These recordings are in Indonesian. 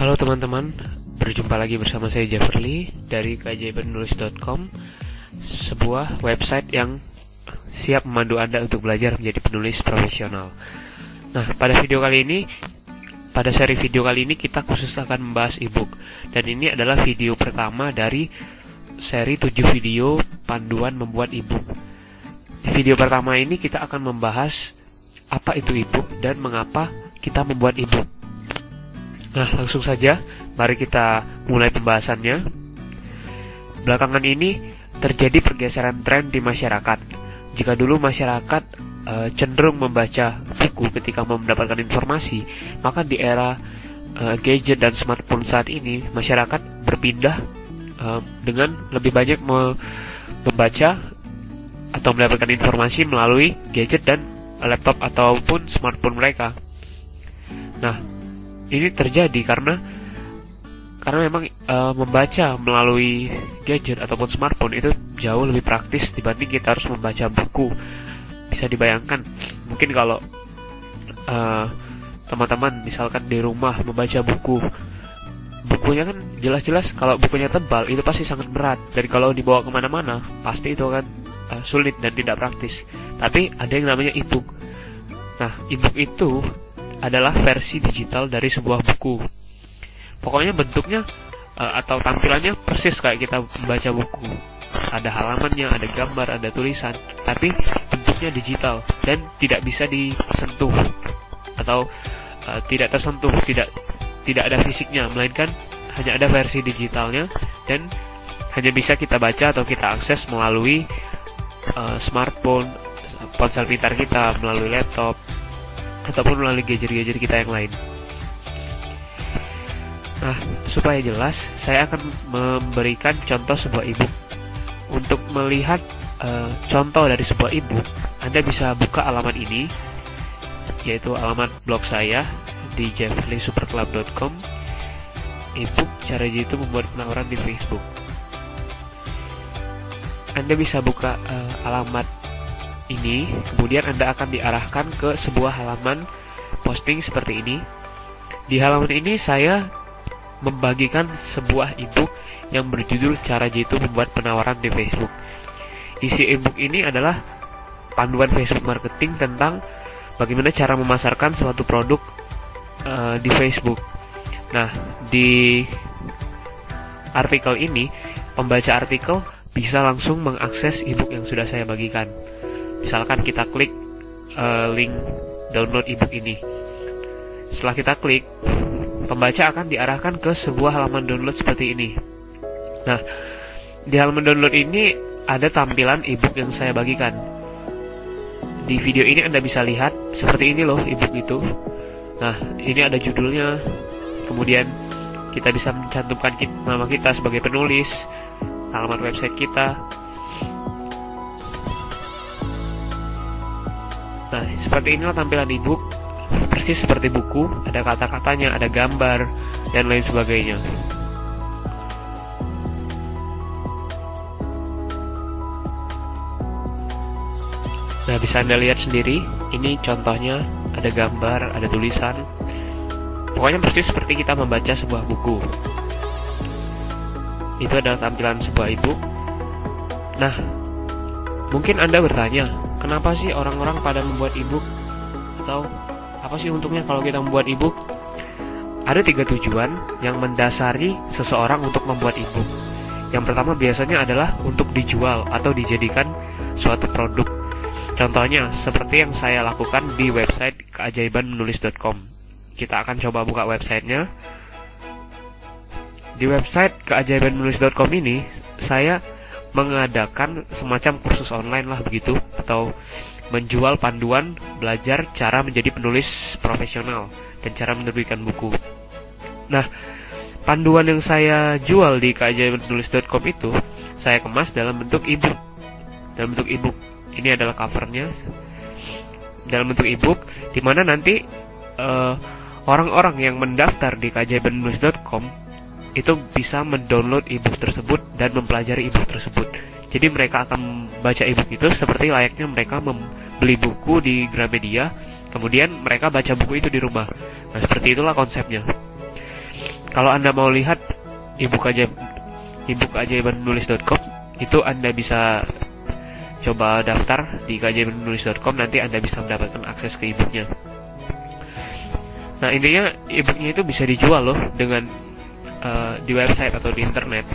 Halo teman-teman, berjumpa lagi bersama saya Jafferly dari keajaibanmenulis.com, sebuah website yang siap memandu Anda untuk belajar menjadi penulis profesional. Nah, pada seri video kali ini kita khusus akan membahas ebook, dan ini adalah video pertama dari seri 7 video panduan membuat ebook. Di video pertama ini kita akan membahas apa itu ebook dan mengapa kita membuat ebook. Nah, langsung saja, mari kita mulai pembahasannya. Belakangan ini terjadi pergeseran tren di masyarakat. Jika dulu masyarakat cenderung membaca buku ketika mendapatkan informasi, maka di era gadget dan smartphone saat ini, masyarakat berpindah dengan lebih banyak membaca atau mendapatkan informasi melalui gadget dan laptop ataupun smartphone mereka. Nah, ini terjadi karena memang membaca melalui gadget ataupun smartphone itu jauh lebih praktis dibanding kita harus membaca buku. Bisa dibayangkan, mungkin kalau teman-teman misalkan di rumah membaca bukunya kan jelas-jelas kalau bukunya tebal itu pasti sangat berat, dan kalau dibawa kemana-mana pasti itu akan sulit dan tidak praktis. Tapi ada yang namanya ebook. Nah, ebook itu adalah versi digital dari sebuah buku. Pokoknya bentuknya atau tampilannya persis kayak kita membaca buku. Ada halamannya, ada gambar, ada tulisan, tapi bentuknya digital dan tidak bisa disentuh atau tidak tersentuh, tidak ada fisiknya, melainkan hanya ada versi digitalnya dan hanya bisa kita baca atau kita akses melalui smartphone, ponsel pintar kita, melalui laptop, ataupun melalui gadget-gadget kita yang lain. Nah, supaya jelas, saya akan memberikan contoh sebuah ebook. Untuk melihat contoh dari sebuah ebook, Anda bisa buka alamat ini, yaitu alamat blog saya di jafferlysuperclub.com. Ebook cara jitu membuat penawaran di Facebook. Anda bisa buka alamat ini, kemudian Anda akan diarahkan ke sebuah halaman posting seperti ini. Di halaman ini saya membagikan sebuah ebook yang berjudul Cara Jitu Membuat Penawaran di Facebook. Isi ebook ini adalah panduan Facebook marketing tentang bagaimana cara memasarkan suatu produk di Facebook. Nah, di artikel ini, pembaca artikel bisa langsung mengakses ebook yang sudah saya bagikan. Misalkan kita klik link download ebook ini. Setelah kita klik, pembaca akan diarahkan ke sebuah halaman download seperti ini. Nah, di halaman download ini ada tampilan ebook yang saya bagikan. Di video ini Anda bisa lihat seperti ini loh ebook itu. Nah, ini ada judulnya. Kemudian kita bisa mencantumkan nama kita sebagai penulis, alamat website kita. Nah, seperti inilah tampilan ebook, persis seperti buku, ada kata-katanya, ada gambar, dan lain sebagainya. Nah, bisa Anda lihat sendiri, ini contohnya, ada gambar, ada tulisan. Pokoknya persis seperti kita membaca sebuah buku. Itu adalah tampilan sebuah ebook. Nah, mungkin Anda bertanya, kenapa sih orang-orang pada membuat ebook? Atau apa sih untungnya kalau kita membuat ebook? Ada 3 tujuan yang mendasari seseorang untuk membuat ebook. Yang pertama biasanya adalah untuk dijual atau dijadikan suatu produk. Contohnya seperti yang saya lakukan di website keajaibanmenulis.com. Kita akan coba buka websitenya. Di website keajaibanmenulis.com ini saya mengadakan semacam kursus online lah begitu, atau menjual panduan belajar cara menjadi penulis profesional dan cara menerbitkan buku. Nah, panduan yang saya jual di keajaibanmenulis.com itu saya kemas dalam bentuk ebook. Dalam bentuk ebook. Ini adalah covernya. Dalam bentuk ebook, di mana nanti orang-orang yang mendaftar di keajaibanmenulis.com itu bisa mendownload ebook tersebut dan mempelajari ebook tersebut. Jadi mereka akan membaca ebook itu seperti layaknya mereka membeli buku di Gramedia, kemudian mereka baca buku itu di rumah. Nah, seperti itulah konsepnya. Kalau Anda mau lihat ebook keajaibanmenulis.com, itu Anda bisa coba daftar di keajaibanmenulis.com, nanti Anda bisa mendapatkan akses ke ebooknya. Nah, intinya ebooknya itu bisa dijual loh dengan di website atau di internet.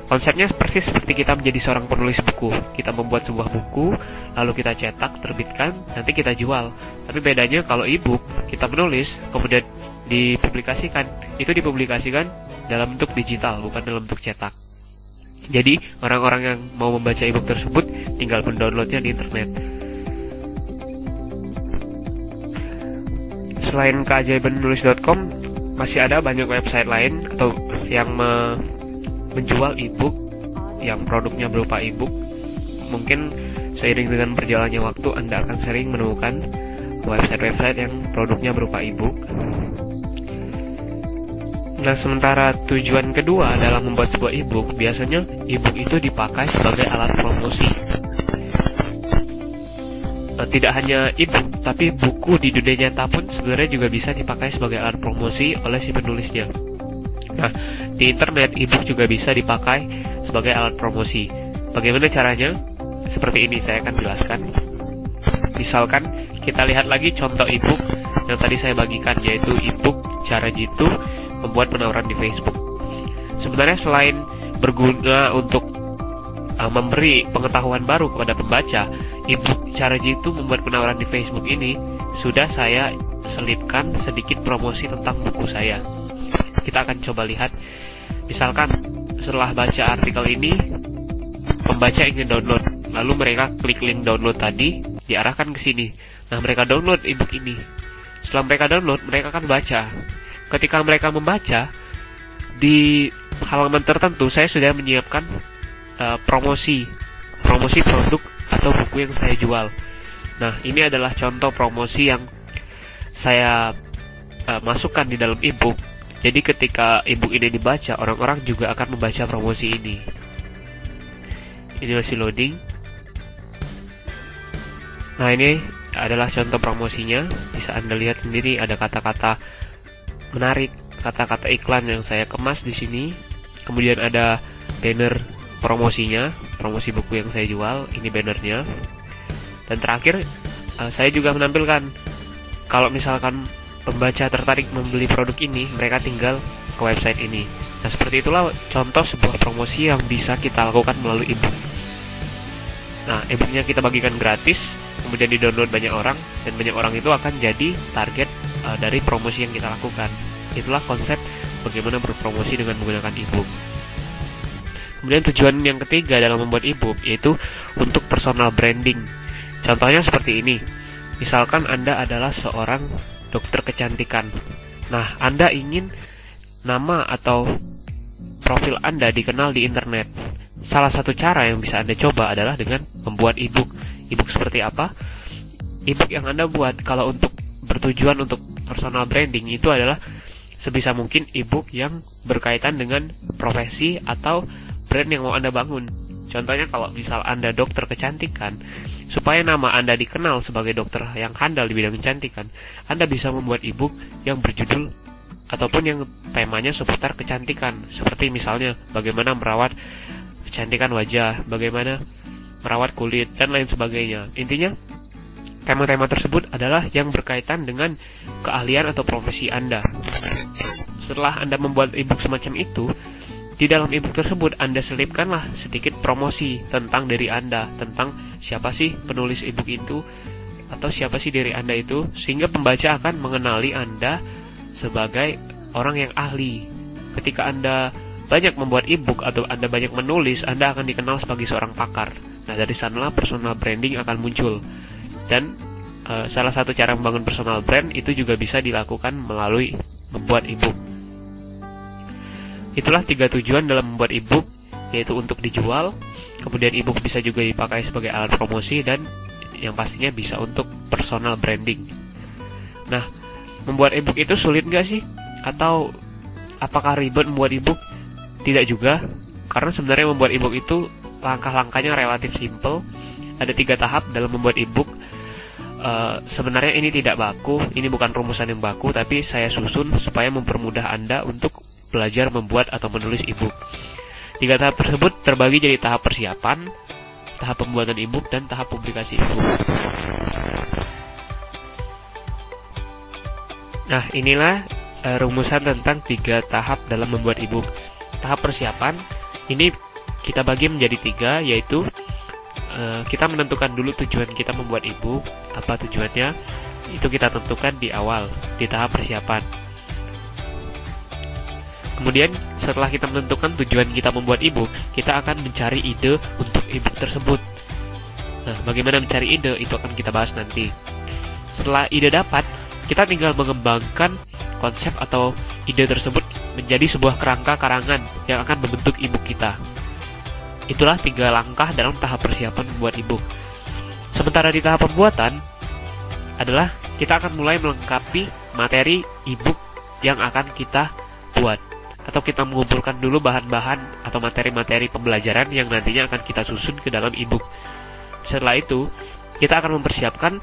Konsepnya persis seperti kita menjadi seorang penulis buku. Kita membuat sebuah buku, lalu kita cetak, terbitkan, nanti kita jual. Tapi bedanya kalau ebook, kita menulis, kemudian dipublikasikan. Itu dipublikasikan dalam bentuk digital, bukan dalam bentuk cetak. Jadi, orang-orang yang mau membaca ebook tersebut tinggal mendownloadnya di internet. Selain keajaibanmenulis.com, masih ada banyak website lain atau yang menjual ebook yang produknya berupa ebook. Mungkin seiring dengan berjalannya waktu Anda akan sering menemukan website-website yang produknya berupa ebook. Nah, sementara tujuan kedua dalam membuat sebuah ebook, biasanya ebook itu dipakai sebagai alat promosi. Tidak hanya ebook, tapi buku di dunia nyata pun sebenarnya juga bisa dipakai sebagai alat promosi oleh si penulisnya. Nah, di internet ebook juga bisa dipakai sebagai alat promosi. Bagaimana caranya? Seperti ini saya akan jelaskan. Misalkan kita lihat lagi contoh ebook yang tadi saya bagikan, yaitu ebook cara jitu membuat penawaran di Facebook. Sebenarnya selain berguna untuk memberi pengetahuan baru kepada pembaca, ebook cara jitu membuat penawaran di Facebook ini sudah saya selipkan sedikit promosi tentang buku saya. Kita akan coba lihat. Misalkan setelah baca artikel ini, pembaca ingin download, lalu mereka klik link download tadi, diarahkan ke sini. Nah, mereka download ebook ini. Setelah mereka download, mereka akan baca. Ketika mereka membaca, di halaman tertentu saya sudah menyiapkan promosi produk atau buku yang saya jual. Nah, ini adalah contoh promosi yang saya masukkan di dalam ebook. Jadi ketika ebook ini dibaca, orang-orang juga akan membaca promosi ini. Ini masih loading. Nah, ini adalah contoh promosinya. Bisa Anda lihat sendiri, ada kata-kata menarik, kata-kata iklan yang saya kemas di sini. Kemudian ada banner promosinya, promosi buku yang saya jual. Ini bannernya. Dan terakhir, saya juga menampilkan kalau misalkan pembaca tertarik membeli produk ini, mereka tinggal ke website ini. Nah, seperti itulah contoh sebuah promosi yang bisa kita lakukan melalui ebook. Nah, ebooknya kita bagikan gratis, kemudian di-download banyak orang, dan banyak orang itu akan jadi target dari promosi yang kita lakukan. Itulah konsep bagaimana berpromosi dengan menggunakan ebook. Kemudian tujuan yang ketiga dalam membuat ebook yaitu untuk personal branding. Contohnya seperti ini. Misalkan Anda adalah seorang dokter kecantikan. Nah, Anda ingin nama atau profil Anda dikenal di internet. Salah satu cara yang bisa Anda coba adalah dengan membuat ebook. Ebook seperti apa? Ebook yang Anda buat kalau untuk bertujuan untuk personal branding itu adalah sebisa mungkin ebook yang berkaitan dengan profesi atau brand yang mau Anda bangun. Contohnya kalau misal Anda dokter kecantikan, supaya nama Anda dikenal sebagai dokter yang handal di bidang kecantikan, Anda bisa membuat ebook yang berjudul ataupun yang temanya seputar kecantikan. Seperti misalnya bagaimana merawat kecantikan wajah, bagaimana merawat kulit, dan lain sebagainya. Intinya, tema-tema tersebut adalah yang berkaitan dengan keahlian atau profesi Anda. Setelah Anda membuat ebook semacam itu, di dalam ebook tersebut Anda selipkanlah sedikit promosi tentang diri Anda, tentang siapa sih penulis ebook itu, atau siapa sih diri Anda itu, sehingga pembaca akan mengenali Anda sebagai orang yang ahli. Ketika Anda banyak membuat ebook atau Anda banyak menulis, Anda akan dikenal sebagai seorang pakar. Nah, dari sanalah personal branding akan muncul. Dan salah satu cara membangun personal brand itu juga bisa dilakukan melalui membuat ebook. Itulah 3 tujuan dalam membuat ebook, yaitu untuk dijual, kemudian ebook bisa juga dipakai sebagai alat promosi, dan yang pastinya bisa untuk personal branding. Nah, membuat ebook itu sulit nggak sih? Atau apakah ribet membuat ebook? Tidak juga, karena sebenarnya membuat ebook itu langkah-langkahnya relatif simple. Ada 3 tahap dalam membuat ebook. Sebenarnya ini tidak baku, ini bukan rumusan yang baku, tapi saya susun supaya mempermudah Anda untuk belajar membuat atau menulis ebook. 3 tahap tersebut terbagi jadi tahap persiapan, tahap pembuatan ebook, dan tahap publikasi ebook. Nah, inilah rumusan tentang 3 tahap dalam membuat ebook. Tahap persiapan ini kita bagi menjadi 3, yaitu kita menentukan dulu tujuan kita membuat ebook. Apa tujuannya? Itu kita tentukan di awal, di tahap persiapan. Kemudian setelah kita menentukan tujuan kita membuat ebook, kita akan mencari ide untuk ebook tersebut. Nah, bagaimana mencari ide itu akan kita bahas nanti. Setelah ide dapat, kita tinggal mengembangkan konsep atau ide tersebut menjadi sebuah kerangka karangan yang akan membentuk ebook kita. Itulah 3 langkah dalam tahap persiapan membuat ebook. Sementara di tahap pembuatan adalah kita akan mulai melengkapi materi ebook yang akan kita buat, atau kita mengumpulkan dulu bahan-bahan atau materi-materi pembelajaran yang nantinya akan kita susun ke dalam ebook. Setelah itu, kita akan mempersiapkan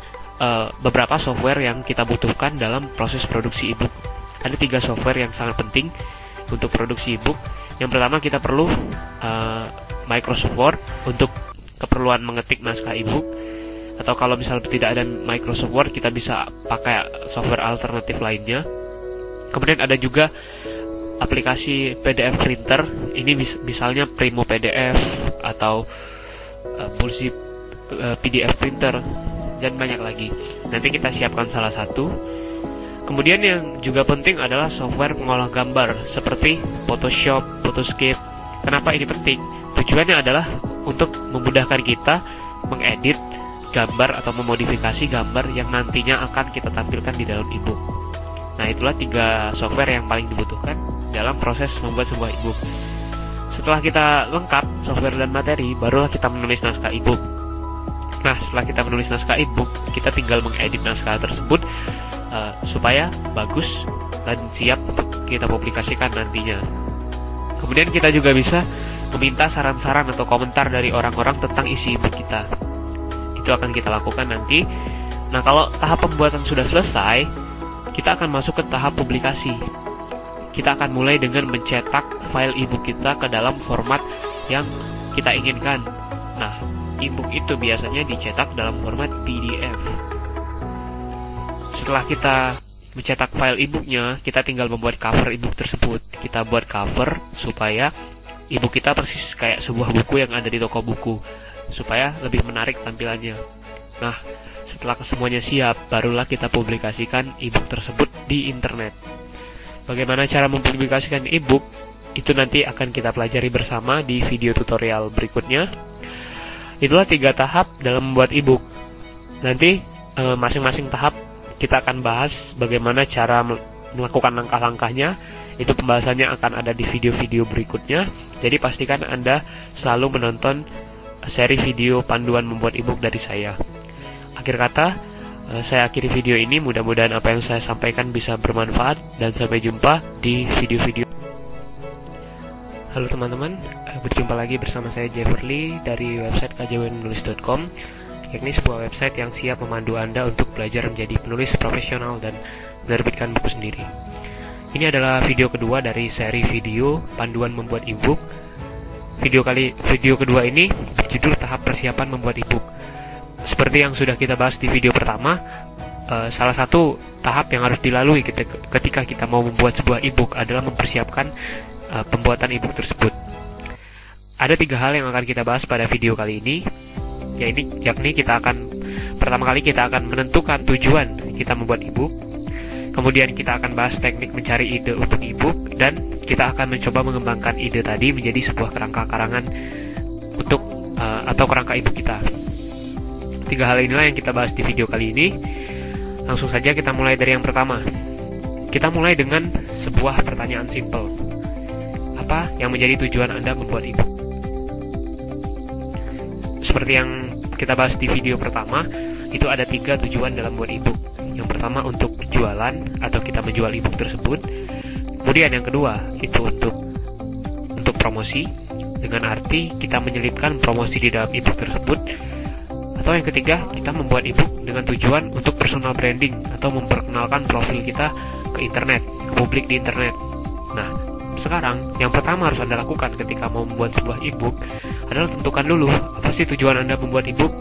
beberapa software yang kita butuhkan dalam proses produksi ebook. Ada 3 software yang sangat penting untuk produksi ebook. Yang pertama, kita perlu Microsoft Word untuk keperluan mengetik naskah ebook, atau kalau misalnya tidak ada Microsoft Word, kita bisa pakai software alternatif lainnya. Kemudian ada juga aplikasi PDF printer. Ini misalnya Primo PDF atau Bullzip PDF printer, dan banyak lagi. Nanti kita siapkan salah satu. Kemudian yang juga penting adalah software pengolah gambar seperti Photoshop, Photoscape. Kenapa ini penting? Tujuannya adalah untuk memudahkan kita mengedit gambar atau memodifikasi gambar yang nantinya akan kita tampilkan di dalam ebook. Nah, itulah 3 software yang paling dibutuhkan dalam proses membuat sebuah ebook. Setelah kita lengkap software dan materi, barulah kita menulis naskah ebook. Nah, setelah kita menulis naskah ebook, kita tinggal mengedit naskah tersebut supaya bagus dan siap untuk kita publikasikan nantinya. Kemudian kita juga bisa meminta saran-saran atau komentar dari orang-orang tentang isi ebook kita. Itu akan kita lakukan nanti. Nah, kalau tahap pembuatan sudah selesai, kita akan masuk ke tahap publikasi. Kita akan mulai dengan mencetak file ebook kita ke dalam format yang kita inginkan. Nah, ebook itu biasanya dicetak dalam format PDF. Setelah kita mencetak file ebooknya, kita tinggal membuat cover ebook tersebut. Kita buat cover supaya ebook kita persis kayak sebuah buku yang ada di toko buku, supaya lebih menarik tampilannya. Nah, setelah semuanya siap, barulah kita publikasikan ebook tersebut di internet. Bagaimana cara mempublikasikan ebook? Itu nanti akan kita pelajari bersama di video tutorial berikutnya. Itulah 3 tahap dalam membuat ebook. Nanti masing-masing tahap kita akan bahas bagaimana cara melakukan langkah-langkahnya. Itu pembahasannya akan ada di video-video berikutnya. Jadi pastikan Anda selalu menonton seri video panduan membuat ebook dari saya. Akhir kata, saya akhiri video ini. Mudah-mudahan apa yang saya sampaikan bisa bermanfaat, dan sampai jumpa di video-video. Halo teman-teman, berjumpa lagi bersama saya Jefferly dari website kjwnulis.com, yakni sebuah website yang siap memandu Anda untuk belajar menjadi penulis profesional dan menerbitkan buku sendiri. Ini adalah video kedua dari seri video panduan membuat ebook. Video kedua ini berjudul tahap persiapan membuat ebook. Seperti yang sudah kita bahas di video pertama, salah satu tahap yang harus dilalui ketika kita mau membuat sebuah ebook adalah mempersiapkan pembuatan ebook tersebut. Ada 3 hal yang akan kita bahas pada video kali ini, yakni pertama kali kita akan menentukan tujuan kita membuat ebook. Kemudian kita akan bahas teknik mencari ide untuk ebook, dan kita akan mencoba mengembangkan ide tadi menjadi sebuah kerangka karangan atau kerangka ebook kita. 3 hal inilah yang kita bahas di video kali ini. Langsung saja kita mulai dari yang pertama. Kita mulai dengan sebuah pertanyaan simpel. Apa yang menjadi tujuan Anda membuat ebook? Seperti yang kita bahas di video pertama, itu ada 3 tujuan dalam membuat ebook. Yang pertama untuk jualan atau kita menjual ebook tersebut. Kemudian yang kedua itu untuk promosi, dengan arti kita menyelipkan promosi di dalam ebook tersebut. Atau yang ketiga, kita membuat ebook dengan tujuan untuk personal branding atau memperkenalkan profil kita ke internet, ke publik di internet. Nah, sekarang, yang pertama harus Anda lakukan ketika mau membuat sebuah ebook adalah tentukan dulu apa sih tujuan Anda membuat ebook.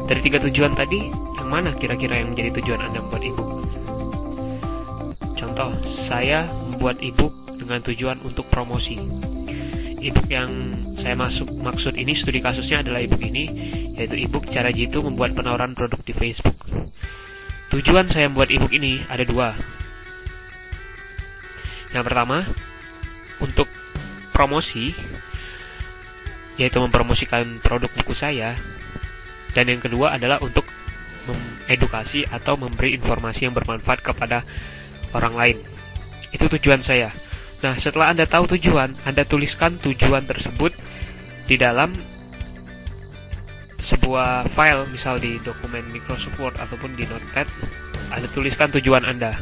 Dari 3 tujuan tadi, yang mana kira-kira yang menjadi tujuan Anda membuat ebook? Contoh, saya membuat ebook dengan tujuan untuk promosi. Ebook yang saya maksud ini, studi kasusnya adalah ebook ini, yaitu ebook cara jitu membuat penawaran produk di Facebook. Tujuan saya membuat ebook ini ada 2. Yang pertama, untuk promosi, yaitu mempromosikan produk buku saya. Dan yang kedua adalah untuk mengedukasi atau memberi informasi yang bermanfaat kepada orang lain. Itu tujuan saya. Nah, setelah Anda tahu tujuan, Anda tuliskan tujuan tersebut di dalam sebuah file, misal di dokumen Microsoft Word ataupun di Notepad. Anda tuliskan tujuan Anda.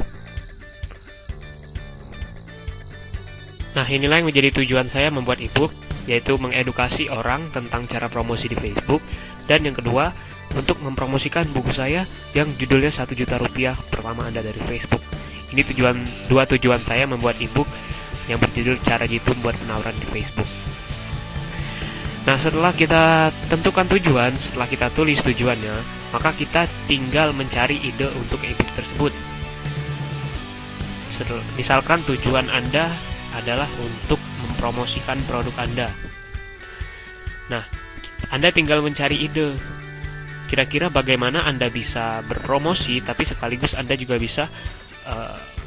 Nah, inilah yang menjadi tujuan saya membuat ebook, yaitu mengedukasi orang tentang cara promosi di Facebook. Dan yang kedua, untuk mempromosikan buku saya yang judulnya 1 juta rupiah pertama Anda dari Facebook. Ini dua tujuan saya membuat ebook yang berjudul cara jitu membuat penawaran di Facebook. Nah, setelah kita tentukan tujuan, setelah kita tulis tujuannya, maka kita tinggal mencari ide untuk ebook tersebut. Misalkan tujuan Anda adalah untuk mempromosikan produk Anda. Nah, Anda tinggal mencari ide. Kira-kira bagaimana Anda bisa berpromosi, tapi sekaligus Anda juga bisa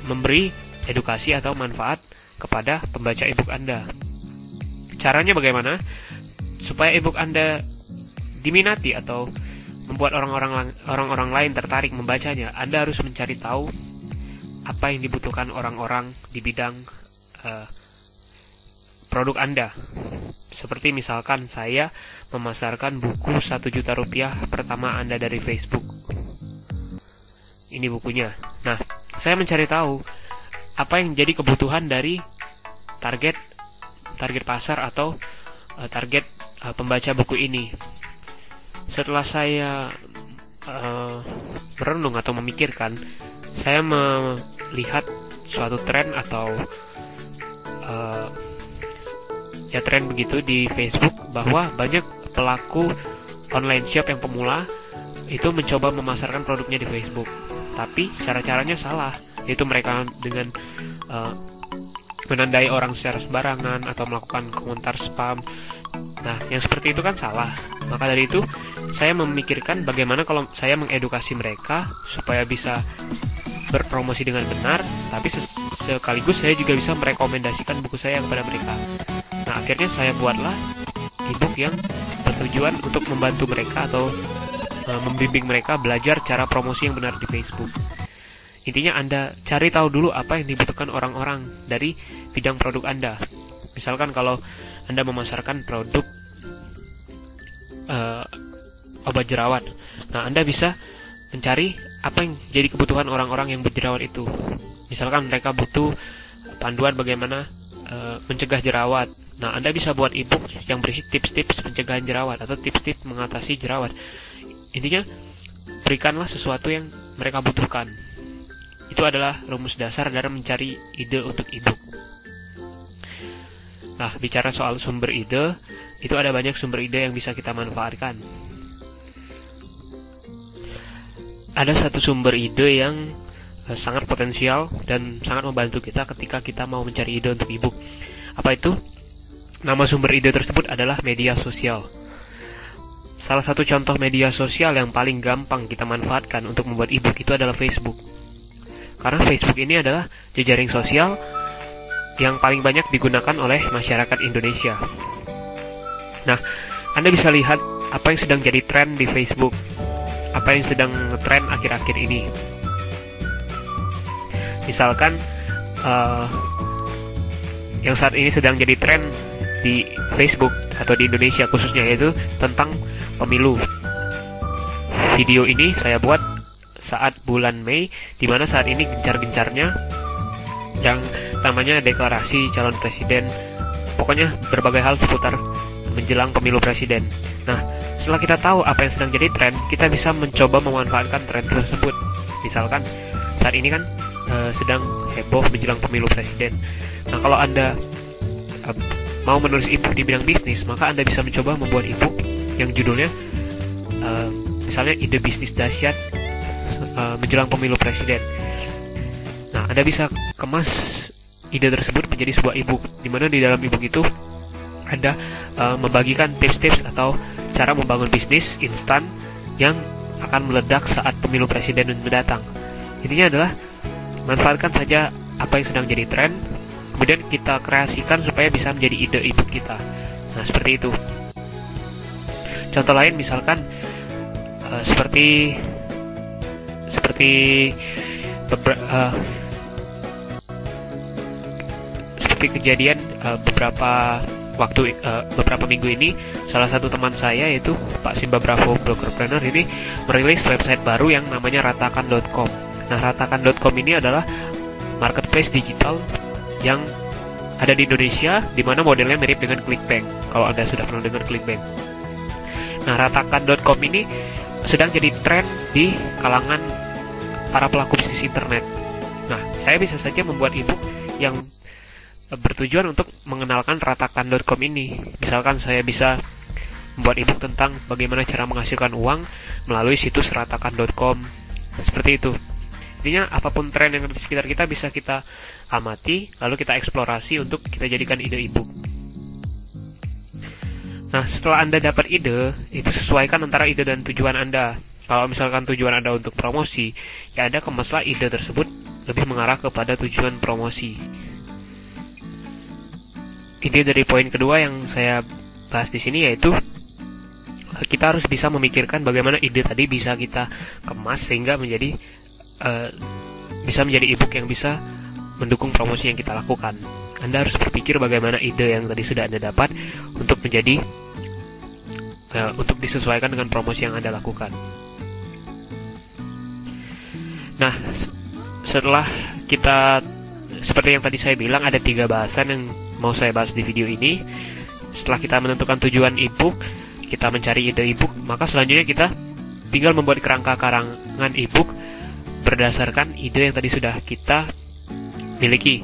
memberi edukasi atau manfaat kepada pembaca ebook Anda. Caranya bagaimana? Supaya ebook Anda diminati atau membuat orang-orang lain tertarik membacanya, Anda harus mencari tahu apa yang dibutuhkan orang-orang di bidang produk Anda. Seperti misalkan saya memasarkan buku 1 juta rupiah pertama Anda dari Facebook. Ini bukunya. Nah, saya mencari tahu apa yang jadi kebutuhan dari target pasar atau target pembaca buku ini. Setelah saya merenung atau memikirkan, saya melihat suatu tren atau tren begitu di Facebook, bahwa banyak pelaku online shop yang pemula itu mencoba memasarkan produknya di Facebook, tapi cara-caranya salah, yaitu mereka dengan menandai orang secara sembarangan atau melakukan komentar spam. Nah, yang seperti itu kan salah. Maka dari itu, saya memikirkan bagaimana kalau saya mengedukasi mereka supaya bisa berpromosi dengan benar, tapi sekaligus saya juga bisa merekomendasikan buku saya kepada mereka. Nah, akhirnya saya buatlah ebook yang bertujuan untuk membantu mereka atau membimbing mereka belajar cara promosi yang benar di Facebook. Intinya Anda cari tahu dulu apa yang dibutuhkan orang-orang dari bidang produk Anda. Misalkan kalau Anda memasarkan produk obat jerawat, nah Anda bisa mencari apa yang jadi kebutuhan orang-orang yang berjerawat itu. Misalkan mereka butuh panduan bagaimana mencegah jerawat. Nah, Anda bisa buat ebook yang berisi tips-tips pencegahan jerawat atau tips-tips mengatasi jerawat. Intinya, berikanlah sesuatu yang mereka butuhkan. Itu adalah rumus dasar dalam mencari ide untuk ebook. Nah, bicara soal sumber ide, itu ada banyak sumber ide yang bisa kita manfaatkan. Ada satu sumber ide yang sangat potensial dan sangat membantu kita ketika kita mau mencari ide untuk ebook. Apa itu? Nama sumber ide tersebut adalah media sosial. Salah satu contoh media sosial yang paling gampang kita manfaatkan untuk membuat ebook itu adalah Facebook. Karena Facebook ini adalah jejaring sosial yang paling banyak digunakan oleh masyarakat Indonesia. Nah, Anda bisa lihat apa yang sedang jadi tren di Facebook, apa yang sedang tren akhir-akhir ini. Misalkan yang saat ini sedang jadi tren di Facebook atau di Indonesia khususnya, yaitu tentang pemilu. Video ini saya buat saat bulan Mei, di mana saat ini gencar-gencarnya yang namanya deklarasi calon presiden. Pokoknya berbagai hal seputar menjelang pemilu presiden. Nah, setelah kita tahu apa yang sedang jadi tren, kita bisa mencoba memanfaatkan tren tersebut. Misalkan saat ini kan sedang heboh menjelang pemilu presiden. Nah, kalau Anda mau menulis ebook di bidang bisnis, maka Anda bisa mencoba membuat ebook yang judulnya misalnya ide bisnis dahsyat menjelang pemilu presiden. Nah, Anda bisa kemas ide tersebut menjadi sebuah ebook, di mana di dalam ebook itu Anda membagikan tips-tips atau cara membangun bisnis instan yang akan meledak saat pemilu presiden mendatang. Intinya adalah manfaatkan saja apa yang sedang jadi tren, kemudian kita kreasikan supaya bisa menjadi ide ebook kita. Nah, seperti itu. Contoh lain misalkan seperti kejadian beberapa minggu ini, salah satu teman saya yaitu Pak Simba Bravo Brokerpreneur ini merilis website baru yang namanya ratakan.com. Nah, ratakan.com ini adalah marketplace digital yang ada di Indonesia, di mana modelnya mirip dengan Clickbank. Kalau Anda sudah pernah dengar Clickbank. Nah, ratakan.com ini sedang jadi tren di kalangan para pelaku bisnis internet. Nah, saya bisa saja membuat ebook yang bertujuan untuk mengenalkan ratakan.com ini. Misalkan saya bisa membuat ebook tentang bagaimana cara menghasilkan uang melalui situs ratakan.com. Seperti itu. Intinya apapun tren yang ada di sekitar kita bisa kita amati, lalu kita eksplorasi untuk kita jadikan ide ebook. Nah, setelah Anda dapat ide, itu sesuaikan antara ide dan tujuan Anda. Kalau misalkan tujuan Anda untuk promosi, ya Anda kemaslah ide tersebut lebih mengarah kepada tujuan promosi. Ide dari poin kedua yang saya bahas di sini yaitu kita harus bisa memikirkan bagaimana ide tadi bisa kita kemas sehingga menjadi ebook yang bisa mendukung promosi yang kita lakukan. Anda harus berpikir bagaimana ide yang tadi sudah Anda dapat untuk menjadi untuk disesuaikan dengan promosi yang Anda lakukan. Nah, setelah kita seperti yang tadi saya bilang, ada 3 bahasan yang mau saya bahas di video ini. Setelah kita menentukan tujuan ebook, kita mencari ide ebook, maka selanjutnya kita tinggal membuat kerangka karangan ebook berdasarkan ide yang tadi sudah kita miliki.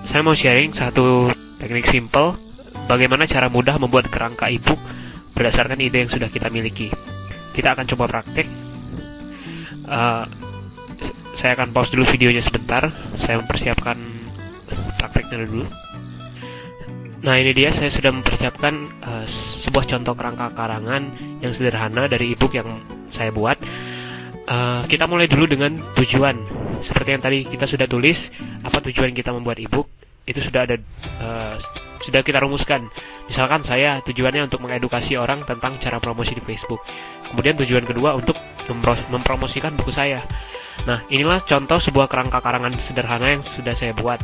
Saya mau sharing satu teknik simple bagaimana cara mudah membuat kerangka ebook berdasarkan ide yang sudah kita miliki. Kita akan coba praktek. Saya akan pause dulu videonya sebentar. Saya mempersiapkan prakteknya dulu. Nah, ini dia, saya sudah mempersiapkan sebuah contoh kerangka karangan yang sederhana dari ebook yang saya buat. Kita mulai dulu dengan tujuan. Seperti yang tadi kita sudah tulis, apa tujuan kita membuat ebook, itu sudah ada, sudah kita rumuskan. Misalkan saya tujuannya untuk mengedukasi orang tentang cara promosi di Facebook. Kemudian tujuan kedua untuk mempromosikan buku saya. Nah, inilah contoh sebuah kerangka karangan sederhana yang sudah saya buat.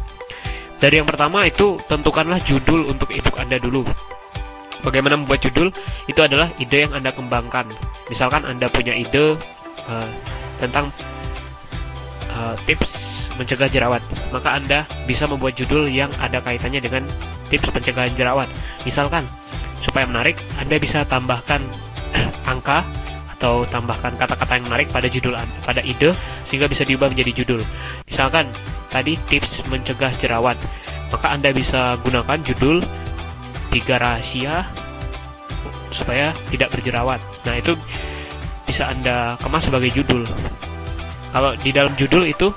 Dari yang pertama itu, tentukanlah judul untuk ebook Anda dulu. Bagaimana membuat judul? Itu adalah ide yang Anda kembangkan. Misalkan Anda punya ide tentang tips mencegah jerawat, maka Anda bisa membuat judul yang ada kaitannya dengan tips pencegahan jerawat. Misalkan, supaya menarik, Anda bisa tambahkan angka atau tambahkan kata-kata yang menarik pada judul, pada ide, sehingga bisa diubah menjadi judul. Misalkan tadi tips mencegah jerawat, maka Anda bisa gunakan judul 3 rahasia supaya tidak berjerawat. Nah, itu bisa Anda kemas sebagai judul. Kalau di dalam judul itu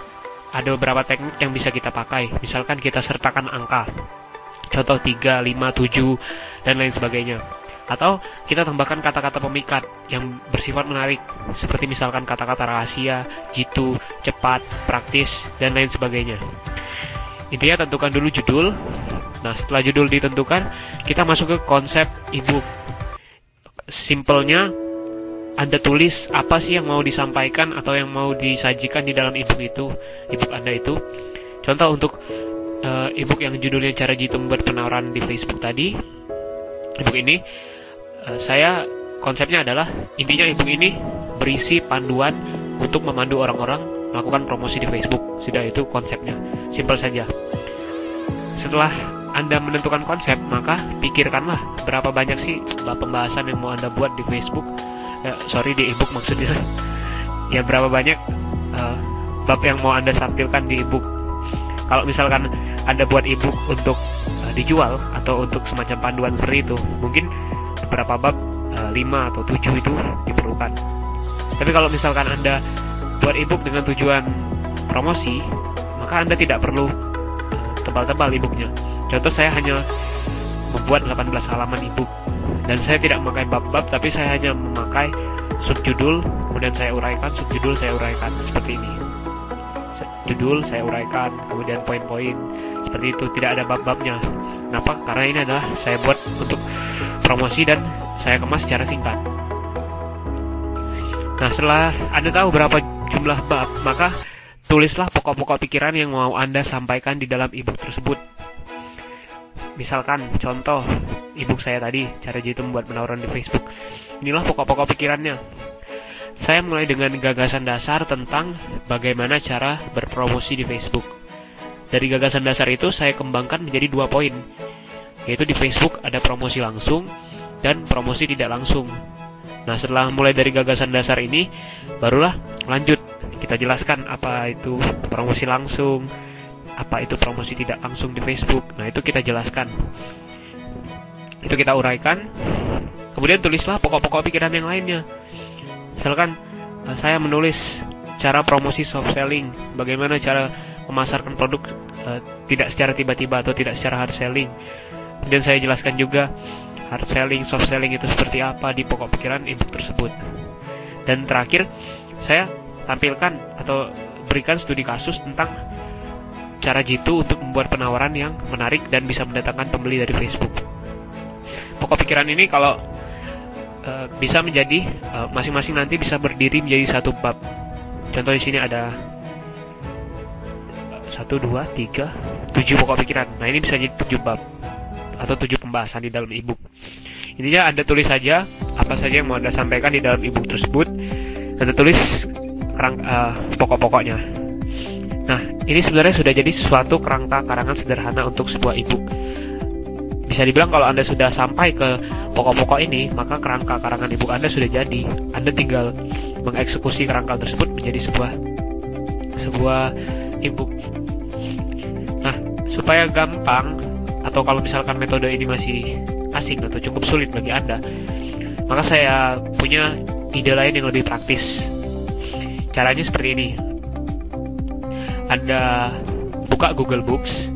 ada beberapa teknik yang bisa kita pakai. Misalkan kita sertakan angka, contoh 3, 5, 7, dan lain sebagainya. Atau kita tambahkan kata-kata pemikat yang bersifat menarik, seperti misalkan kata-kata rahasia, jitu, cepat, praktis, dan lain sebagainya. Intinya tentukan dulu judul. Nah, setelah judul ditentukan, kita masuk ke konsep ebook. Simpelnya, Anda tulis apa sih yang mau disampaikan atau yang mau disajikan di dalam ebook itu, ebook Anda itu. Contoh untuk ebook yang judulnya Cara Jitu Membuat Penawaran di Facebook tadi, ebook ini saya konsepnya adalah, intinya ebook ini berisi panduan untuk memandu orang-orang melakukan promosi di Facebook. Sudah, itu konsepnya, simpel saja. Setelah Anda menentukan konsep, maka pikirkanlah berapa banyak sih pembahasan yang mau Anda buat di Facebook, di ebook maksudnya. Ya, berapa banyak bab yang mau Anda tampilkan di ebook. Kalau misalkan Anda buat ebook untuk dijual atau untuk semacam panduan seperti itu, mungkin beberapa bab 5 atau 7 itu diperlukan. Tapi kalau misalkan Anda buat ebook dengan tujuan promosi, maka Anda tidak perlu tebal-tebal ebooknya. Contoh, saya hanya membuat 18 halaman ebook dan saya tidak memakai bab-bab, tapi saya hanya memakai subjudul, kemudian saya uraikan, subjudul saya uraikan, seperti ini. Judul saya uraikan, kemudian poin-poin, seperti itu, tidak ada bab-babnya. Kenapa? Karena ini adalah saya buat untuk promosi dan saya kemas secara singkat. Nah, setelah Anda tahu berapa jumlah bab, maka tulislah pokok-pokok pikiran yang mau Anda sampaikan di dalam ebook tersebut. Misalkan, contoh ebook saya tadi, cara jitu membuat penawaran di Facebook. Inilah pokok-pokok pikirannya. Saya mulai dengan gagasan dasar tentang bagaimana cara berpromosi di Facebook. Dari gagasan dasar itu saya kembangkan menjadi 2 poin, yaitu di Facebook ada promosi langsung dan promosi tidak langsung. Nah, setelah mulai dari gagasan dasar ini, barulah lanjut kita jelaskan apa itu promosi langsung, apa itu promosi tidak langsung di Facebook. Nah, itu kita jelaskan, itu kita uraikan. Kemudian tulislah pokok-pokok pikiran yang lainnya. Misalkan saya menulis cara promosi soft selling, bagaimana cara memasarkan produk tidak secara tiba-tiba atau tidak secara hard selling. Kemudian saya jelaskan juga hard selling, soft selling itu seperti apa di pokok pikiran ebook tersebut. Dan terakhir, saya tampilkan atau berikan studi kasus tentang cara jitu untuk membuat penawaran yang menarik dan bisa mendatangkan pembeli dari Facebook. Pokok pikiran ini kalau bisa menjadi masing-masing nanti bisa berdiri menjadi 1 bab. Contoh di sini ada 1, 2, 3, 7 pokok pikiran. Nah, ini bisa jadi 7 bab atau 7 pembahasan di dalam ebook. Intinya Anda tulis saja apa saja yang mau Anda sampaikan di dalam ebook tersebut. Anda tulis pokok-pokoknya. Nah, ini sebenarnya sudah jadi suatu kerangka karangan sederhana untuk sebuah ebook. Bisa dibilang kalau Anda sudah sampai ke pokok-pokok ini, maka kerangka karangan ebook Anda sudah jadi. Anda tinggal mengeksekusi kerangka tersebut menjadi sebuah ebook. Nah, supaya gampang, atau kalau misalkan metode ini masih asing atau cukup sulit bagi Anda, maka saya punya ide lain yang lebih praktis. Caranya seperti ini. Anda buka Google Books.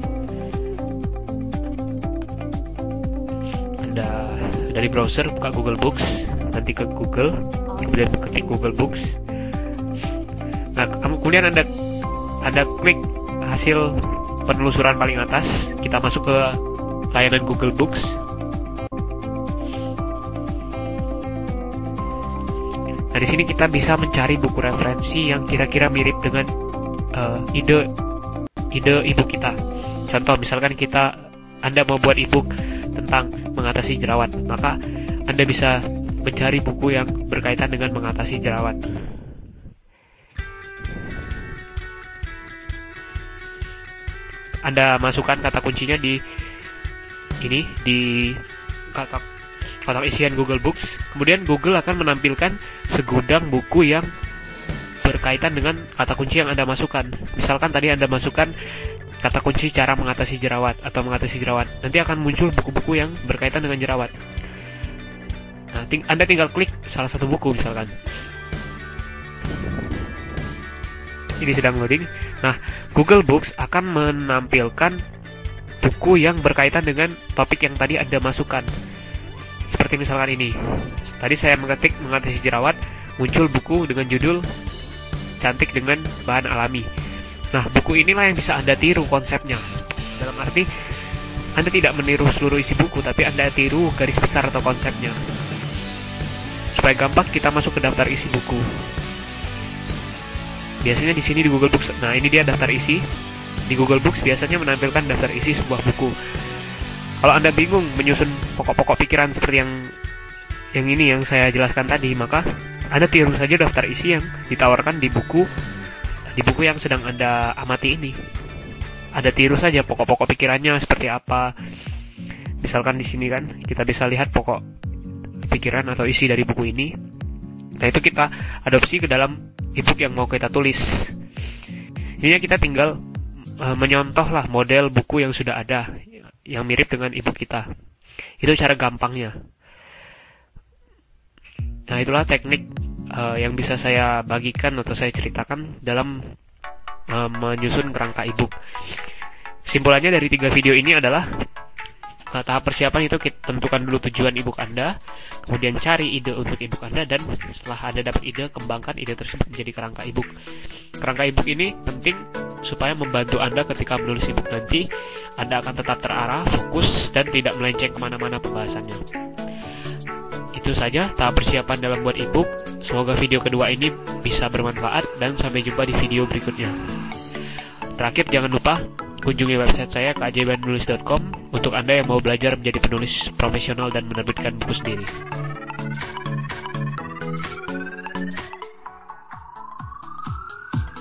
Anda dari browser buka Google Books, nanti ke Google, kemudian ketik Google Books. Nah, kemudian Anda klik hasil penelusuran paling atas. Kita masuk ke layanan Google Books. Nah, di sini kita bisa mencari buku referensi yang kira-kira mirip dengan ide ebook kita. Contoh, misalkan Anda mau buat ebook tentang mengatasi jerawat, maka Anda bisa mencari buku yang berkaitan dengan mengatasi jerawat. Anda masukkan kata kuncinya di kotak isian Google Books. Kemudian Google akan menampilkan segudang buku yang berkaitan dengan kata kunci yang Anda masukkan. Misalkan tadi Anda masukkan kata kunci cara mengatasi jerawat atau mengatasi jerawat, nanti akan muncul buku-buku yang berkaitan dengan jerawat. Nah, Anda tinggal klik salah satu buku misalkan. Ini sedang loading. Nah, Google Books akan menampilkan buku yang berkaitan dengan topik yang tadi Anda masukkan. Seperti misalkan ini. Tadi saya mengetik mengatasi jerawat, muncul buku dengan judul Cantik dengan Bahan Alami. Nah, buku inilah yang bisa Anda tiru konsepnya. Dalam arti, Anda tidak meniru seluruh isi buku, tapi Anda tiru garis besar atau konsepnya. Supaya gampang kita masuk ke daftar isi buku. Biasanya di sini di Google Books. Nah, ini dia daftar isi. Di Google Books biasanya menampilkan daftar isi sebuah buku. Kalau Anda bingung menyusun pokok-pokok pikiran seperti yang ini yang saya jelaskan tadi, maka Anda tiru saja daftar isi yang ditawarkan di buku yang sedang Anda amati ini. Anda tiru saja pokok-pokok pikirannya seperti apa. Misalkan di sini kan kita bisa lihat pokok pikiran atau isi dari buku ini. Nah, itu kita adopsi ke dalam ebook yang mau kita tulis. Ini kita tinggal menyontoh lah model buku yang sudah ada, yang mirip dengan ebook kita. Itu cara gampangnya. Nah, itulah teknik yang bisa saya bagikan atau saya ceritakan dalam menyusun kerangka ebook. Simpulannya dari 3 video ini adalah tahap persiapan itu kita tentukan dulu tujuan ebook Anda, kemudian cari ide untuk ebook Anda, dan setelah Anda dapat ide, kembangkan ide tersebut menjadi kerangka ebook. Kerangka ebook ini penting supaya membantu Anda ketika menulis ebook nanti. Anda akan tetap terarah, fokus, dan tidak melenceng kemana-mana pembahasannya. Itu saja tahap persiapan dalam buat ebook. Semoga video kedua ini bisa bermanfaat, dan sampai jumpa di video berikutnya. Terakhir, jangan lupa kunjungi website saya keajaibanmenulis.com untuk Anda yang mau belajar menjadi penulis profesional dan menerbitkan buku sendiri.